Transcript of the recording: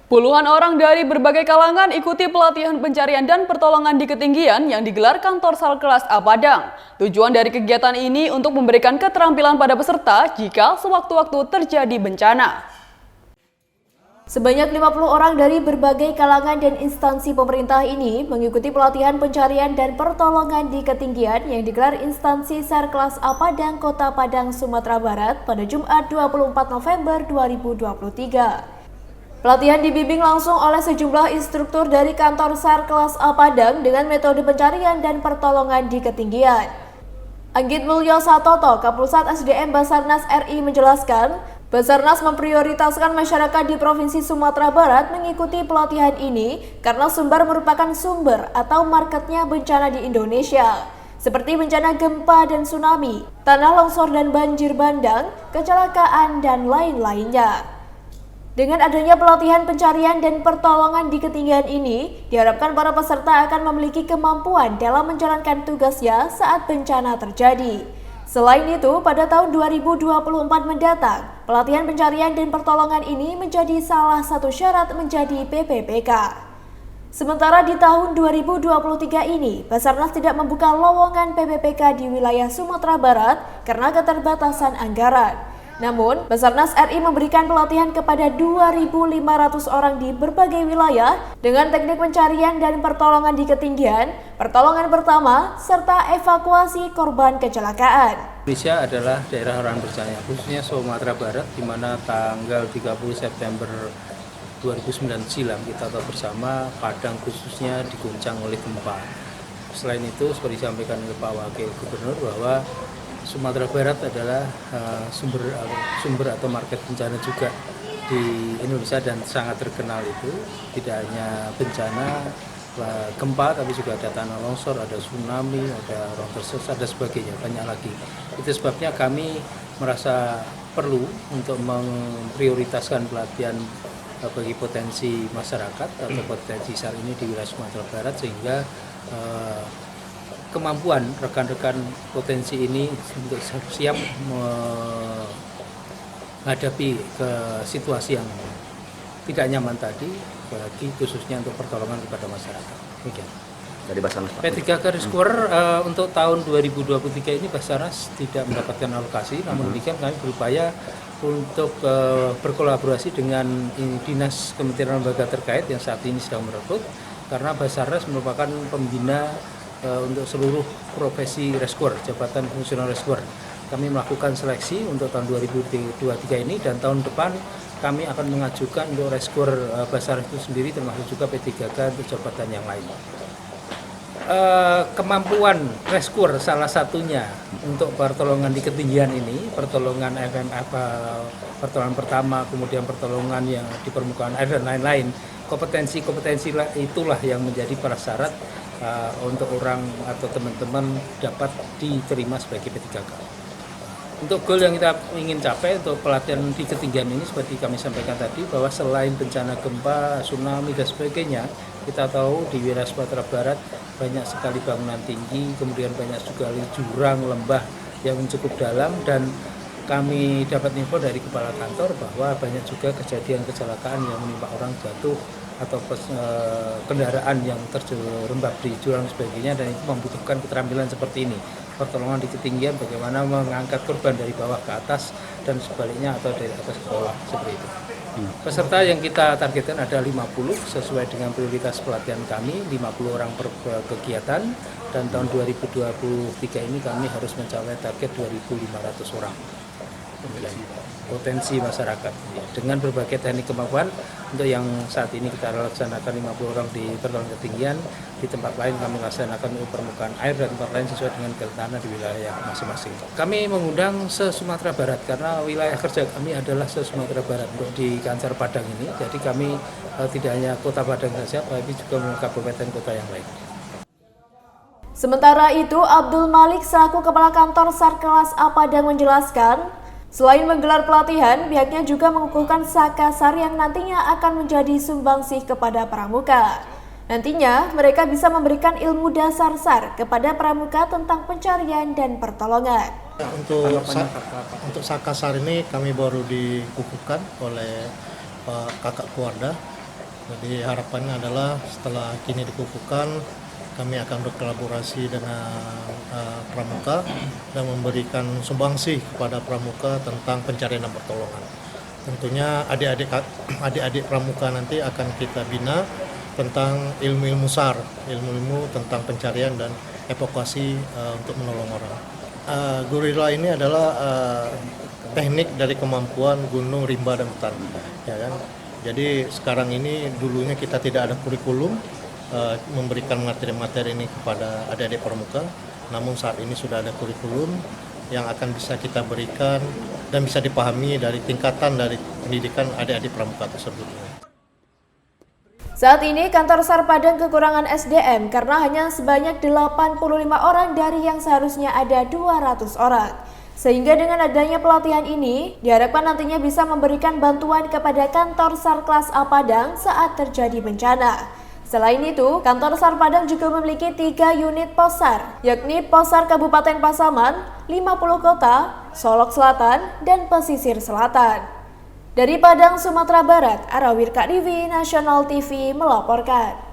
Puluhan orang dari berbagai kalangan ikuti pelatihan pencarian dan pertolongan di ketinggian yang digelar kantor Sarkelas A Padang. Tujuan dari kegiatan ini untuk memberikan keterampilan pada peserta jika sewaktu-waktu terjadi bencana. Sebanyak 50 orang dari berbagai kalangan dan instansi pemerintah ini mengikuti pelatihan pencarian dan pertolongan di ketinggian yang digelar instansi Sarkelas A Padang, Kota Padang, Sumatera Barat pada Jumat 24 November 2023. Pelatihan dibimbing langsung oleh sejumlah instruktur dari kantor Sarkelas A Padang dengan metode pencarian dan pertolongan di ketinggian. Anggit Mulyo Satoto, Kapusat SDM Basarnas RI menjelaskan, Basarnas memprioritaskan masyarakat di Provinsi Sumatera Barat mengikuti pelatihan ini karena Sumbar merupakan sumber atau marketnya bencana di Indonesia, seperti bencana gempa dan tsunami, tanah longsor dan banjir bandang, kecelakaan, dan lain-lainnya. Dengan adanya pelatihan pencarian dan pertolongan di ketinggian ini, diharapkan para peserta akan memiliki kemampuan dalam menjalankan tugasnya saat bencana terjadi. Selain itu, pada tahun 2024 mendatang, pelatihan pencarian dan pertolongan ini menjadi salah satu syarat menjadi PPPK. Sementara di tahun 2023 ini, Basarnas tidak membuka lowongan PPPK di wilayah Sumatera Barat karena keterbatasan anggaran. Namun, Basarnas RI memberikan pelatihan kepada 2.500 orang di berbagai wilayah dengan teknik pencarian dan pertolongan di ketinggian, pertolongan pertama, serta evakuasi korban kecelakaan. Indonesia adalah daerah rawan bencana, khususnya Sumatera Barat, di mana tanggal 30 September 2009 silam kita tahu bersama Padang khususnya diguncang oleh gempa. Selain itu, seperti disampaikan oleh Pak Wakil Gubernur bahwa Sumatera Barat adalah sumber atau market bencana juga di Indonesia dan sangat terkenal itu. Tidak hanya bencana gempa, tapi juga ada tanah longsor, ada tsunami, ada rontok ada sebagainya, banyak lagi. Itu sebabnya kami merasa perlu untuk memprioritaskan pelatihan bagi potensi masyarakat atau potensi saat ini di wilayah Sumatera Barat, sehingga kemampuan rekan-rekan potensi ini untuk siap menghadapi ke situasi yang tidak nyaman tadi, bagi khususnya untuk pertolongan kepada masyarakat. Demikian. Dari Basarnas P3K Rescuer untuk tahun 2023 ini Basarnas tidak mendapatkan alokasi, namun demikian kami berupaya untuk berkolaborasi dengan dinas kementerian lembaga terkait yang saat ini sedang merekrut, karena Basarnas merupakan pembina untuk seluruh profesi rescuer, jabatan fungsional rescuer. Kami melakukan seleksi untuk tahun 2023 ini, dan tahun depan kami akan mengajukan untuk rescuer Basarnas itu sendiri, termasuk juga P3K untuk jabatan yang lain. Kemampuan rescuer salah satunya untuk pertolongan di ketinggian ini, pertolongan FMF, pertolongan pertama, kemudian pertolongan yang di permukaan air dan lain-lain. Kompetensi itulah yang menjadi prasyarat untuk orang atau teman-teman dapat diterima sebagai P3K. Untuk goal yang kita ingin capai untuk pelatihan di ketinggian ini, seperti kami sampaikan tadi, bahwa selain bencana gempa, tsunami dan sebagainya, kita tahu di wilayah Sumatera Barat banyak sekali bangunan tinggi, kemudian banyak sekali jurang, lembah yang cukup dalam, dan kami dapat info dari kepala kantor bahwa banyak juga kejadian kecelakaan yang menimpa orang jatuh atau kendaraan yang terjerembab di jurang sebagainya, dan itu membutuhkan keterampilan seperti ini. Pertolongan di ketinggian, bagaimana mengangkat korban dari bawah ke atas dan sebaliknya, atau dari atas ke bawah, seperti itu. Peserta yang kita targetkan ada 50 sesuai dengan prioritas pelatihan kami, 50 orang per kegiatan, dan tahun 2023 ini kami harus mencapai target 2.500 orang. Potensi masyarakat dengan berbagai teknik kemampuan. Untuk yang saat ini kita laksanakan 50 orang di pertolongan ketinggian, di tempat lain kami laksanakan di permukaan air, dan tempat lain sesuai dengan tanah di wilayah masing-masing. Kami mengundang se-Sumatera Barat karena wilayah kerja kami adalah se-Sumatera Barat untuk di Kantor Padang ini. Jadi kami tidak hanya Kota Padang saja, tapi juga kabupaten kota yang lain. Sementara itu, Abdul Malik selaku Kepala Kantor Sarkelas A Padang menjelaskan, selain menggelar pelatihan, pihaknya juga mengukuhkan sakasar yang nantinya akan menjadi sumbangsih kepada pramuka. Nantinya, mereka bisa memberikan ilmu dasar SAR kepada pramuka tentang pencarian dan pertolongan. Untuk sakasar ini kami baru dikukuhkan oleh Pak Kakak Kuarda Jadi harapannya adalah setelah kini dikukuhkan, kami akan berkolaborasi dengan Pramuka dan memberikan sumbangsi kepada Pramuka tentang pencarian dan pertolongan. Tentunya adik-adik Pramuka nanti akan kita bina tentang ilmu-ilmu SAR, ilmu-ilmu tentang pencarian dan evakuasi untuk menolong orang. Gorilla ini adalah teknik dari kemampuan gunung, rimba, dan hutan. Ya kan? Jadi sekarang ini dulunya kita tidak ada kurikulum memberikan materi-materi ini kepada adik-adik Pramuka, namun saat ini sudah ada kurikulum yang akan bisa kita berikan dan bisa dipahami dari tingkatan dari pendidikan adik-adik Pramuka tersebut. Saat ini kantor SAR Padang kekurangan SDM karena hanya sebanyak 85 orang dari yang seharusnya ada 200 orang. Sehingga dengan adanya pelatihan ini, diharapkan nantinya bisa memberikan bantuan kepada kantor SAR kelas A Padang saat terjadi bencana. Selain itu, kantor SAR Padang juga memiliki 3 unit POSAR, yakni POSAR Kabupaten Pasaman, 50 Kota, Solok Selatan, dan Pesisir Selatan. Dari Padang, Sumatera Barat, Arawir Kak Divi, Nasional TV melaporkan.